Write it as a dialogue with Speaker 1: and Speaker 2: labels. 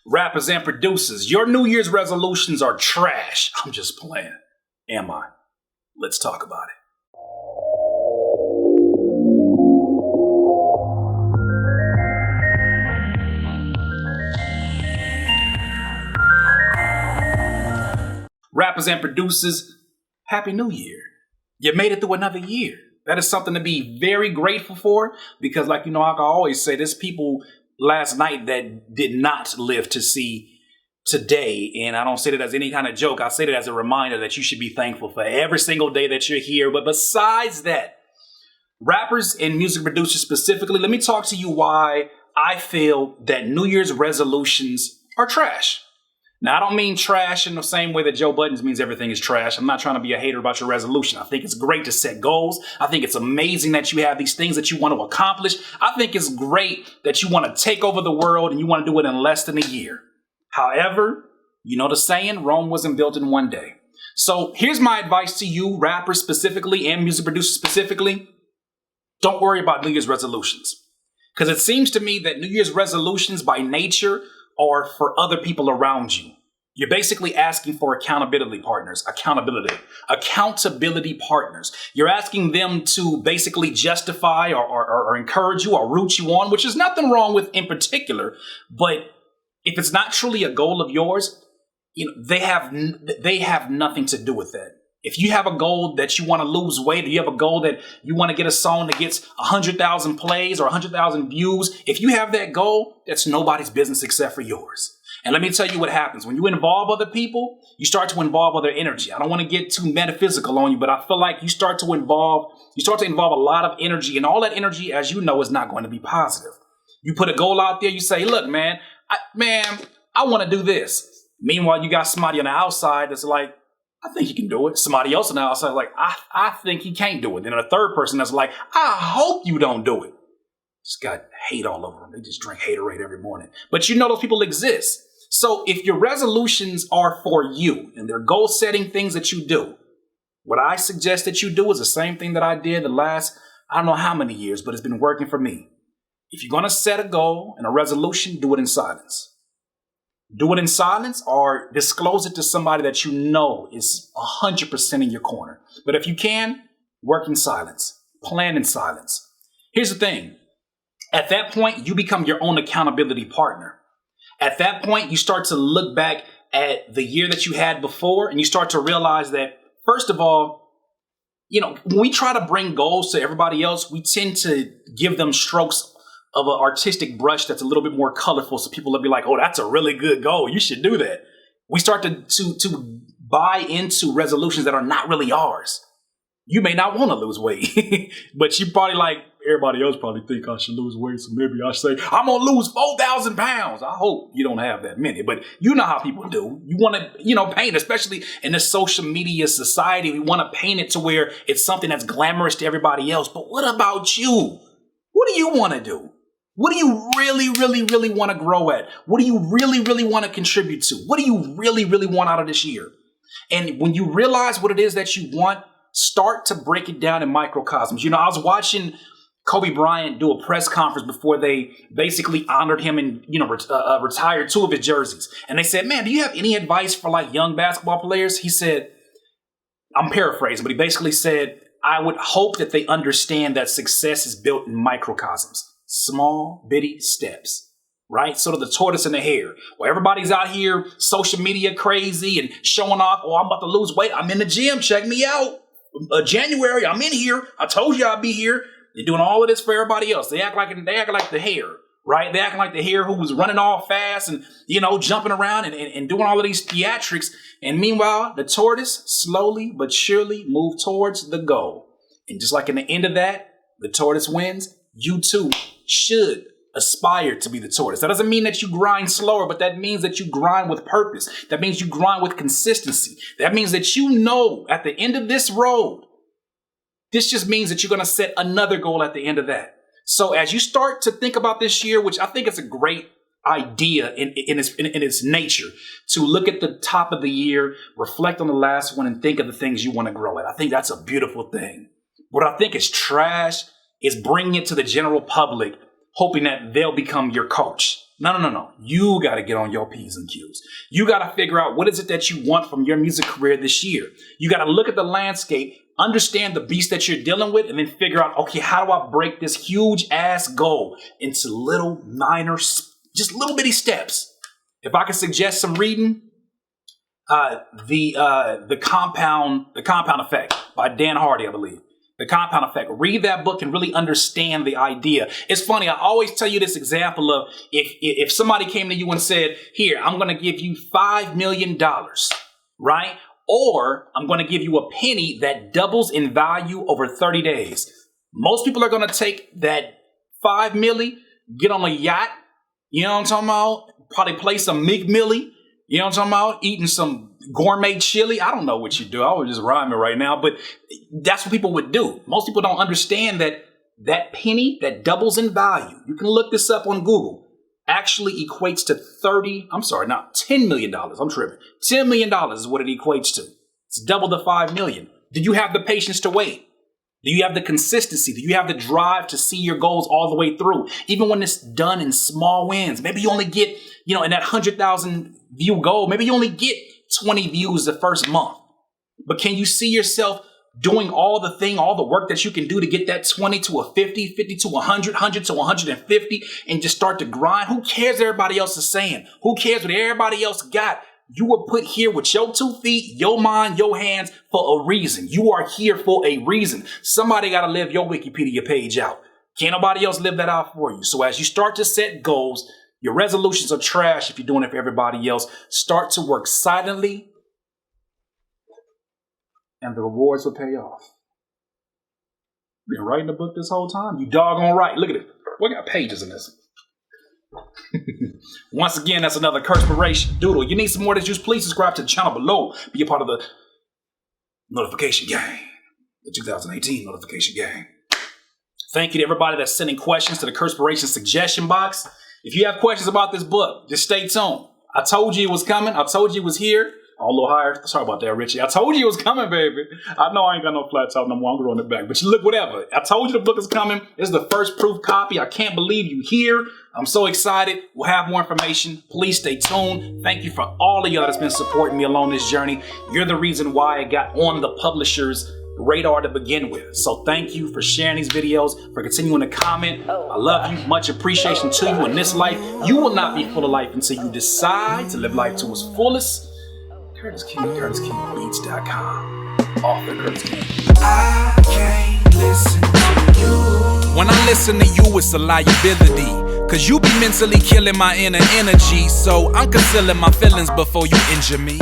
Speaker 1: Rappers and producers, your New Year's resolutions are trash. I'm just playing. Am I? Let's talk about it. Rappers and producers, Happy New Year. You made it through another year. That is something to be very grateful for because, like, I can always say, there's people last night that did not live to see today. And I don't say that as any kind of joke. I say that as a reminder that you should be thankful for every single day that you're here. But besides that, rappers and music producers specifically, let me talk to you why I feel that New Year's resolutions are trash. Now, I don't mean trash in the same way that Joe Budden means everything is trash. I'm not trying to be a hater about your resolution. I think it's great to set goals. I think it's amazing that you have these things that you want to accomplish. I think it's great that you want to take over the world and you want to do it in less than a year. However, you know the saying, Rome wasn't built in one day. So here's my advice to you, rappers specifically and music producers specifically. Don't worry about New Year's resolutions. Because it seems to me that New Year's resolutions by nature are for other people around you. You're basically asking for accountability partners. Accountability partners. You're asking them to basically justify or encourage you or root you on, which is nothing wrong with in particular. But if it's not truly a goal of yours, they have nothing to do with that. If you have a goal that you want to lose weight, or you have a goal that you want to get a song that gets 100,000 plays or 100,000 views, if you have that goal, that's nobody's business except for yours. And let me tell you what happens. When you involve other people, you start to involve other energy. I don't want to get too metaphysical on you, but I feel like you start to involve a lot of energy, and all that energy, as you know, is not going to be positive. You put a goal out there, you say, look, man, I want to do this. Meanwhile, you got somebody on the outside that's like, I think he can do it. Somebody else on the outside like, I think he can't do it. Then a third person that's like, I hope you don't do it. Just got hate all over them. They just drink haterade every morning. But those people exist. So if your resolutions are for you and they're goal setting things that you do, what I suggest that you do is the same thing that I did the last, I don't know how many years, but it's been working for me. If you're going to set a goal and a resolution, do it in silence. Do it in silence or disclose it to somebody that you know is 100% in your corner. But if you can, work in silence. Plan in silence. Here's the thing. At that point, you become your own accountability partner. At that point, you start to look back at the year that you had before and you start to realize that, first of all, when we try to bring goals to everybody else, we tend to give them strokes of an artistic brush that's a little bit more colorful, so people will be like, oh, that's a really good goal. You should do that. We start to buy into resolutions that are not really ours. You may not want to lose weight, but you probably like, everybody else probably think I should lose weight, so maybe I say, I'm going to lose 4,000 pounds. I hope you don't have that many, but you know how people do. You want to, paint, especially in this social media society, we want to paint it to where it's something that's glamorous to everybody else. But what about you? What do you want to do? What do you really, really, really want to grow at? What do you really, really want to contribute to? What do you really, really want out of this year? And when you realize what it is that you want, start to break it down in microcosms. I was watching Kobe Bryant do a press conference before they basically honored him and, retired 2 of his jerseys. And they said, man, do you have any advice for like young basketball players? He said, I'm paraphrasing, but he basically said, I would hope that they understand that success is built in microcosms. Small, bitty steps, right? Sort of the tortoise and the hare. Well, everybody's out here social media crazy and showing off, oh, I'm about to lose weight. I'm in the gym. Check me out. January, I'm in here. I told you I'd be here. They're doing all of this for everybody else. They act like the hare, right? They acting like the hare who was running all fast and, jumping around and doing all of these theatrics. And meanwhile, the tortoise slowly but surely moved towards the goal. And just like in the end of that, the tortoise wins. You too should aspire to be the tortoise. That doesn't mean that you grind slower, but that means that you grind with purpose. That means you grind with consistency. That means that at the end of this road, this just means that you're going to set another goal at the end of that. So as you start to think about this year, which I think is a great idea in its nature, to look at the top of the year, reflect on the last one, and think of the things you want to grow at. I think that's a beautiful thing. What I think is trash is bringing it to the general public, hoping that they'll become your coach. No. You got to get on your P's and Q's. You got to figure out what is it that you want from your music career this year. You got to look at the landscape, understand the beast that you're dealing with, and then figure out, okay, how do I break this huge ass goal into little minor, just little bitty steps? If I could suggest some reading, the Compound Effect by Dan Hardy, I believe. The Compound Effect. Read that book and really understand the idea. It's funny. I always tell you this example of if somebody came to you and said, here, I'm going to give you $5 million, right? Or I'm going to give you a penny that doubles in value over 30 days. Most people are going to take that $5 million, get on a yacht, you know what I'm talking about? Probably play some Meek Millie, you know what I'm talking about? Eating some gourmet chili. I don't know what you do. I was just rhyming right now, but that's what people would do. Most people don't understand that penny that doubles in value, you can look this up on Google, actually equates to $10 million. I'm tripping. $10 million is what it equates to. It's double the 5 million. Do you have the patience to wait? Do you have the consistency? Do you have the drive to see your goals all the way through? Even when it's done in small wins, maybe you only get, in that 100,000 view goal, maybe you only get 20 views the first month. But can you see yourself doing all the work that you can do to get that 20 to a 50, 50 to 100, 100 to 150, and just start to grind? Who cares what everybody else is saying? Who cares what everybody else got? You were put here with your 2 feet, your mind, your hands for a reason. You are here for a reason. Somebody got to live your Wikipedia page out. Can't nobody else live that out for you. So as you start to set goals, your resolutions are trash if you're doing it for everybody else. Start to work silently, and the rewards will pay off. Been writing the book this whole time? You doggone right. Look at it. We got pages in this. Once again, that's another Curtspiration. Doodle, you need some more of this juice? Please subscribe to the channel below. Be a part of the notification gang. The 2018 notification gang. Thank you to everybody that's sending questions to the Curtspiration suggestion box. If you have questions about this book, just stay tuned. I told you it was coming. I told you it was here. Oh, a little higher. Sorry about that, Richie. I told you it was coming, baby. I know I ain't got no flat top no more. I'm going to run it back. But you look, whatever. I told you the book is coming. This is the first proof copy. I can't believe you here. I'm so excited. We'll have more information. Please stay tuned. Thank you for all of y'all that's been supporting me along this journey. You're the reason why I got on the publisher's radar to begin with. So thank you for sharing these videos, for continuing to comment. I love you. Much appreciation to you. In this life, you will not be full of life until you decide to live life to its fullest. Curtis King, CurtisKingBeats.com. Author Curtis King. I can't listen to you. When I listen to you, it's a liability. Cause you be mentally killing my inner energy. So I'm concealing my feelings before you injure me.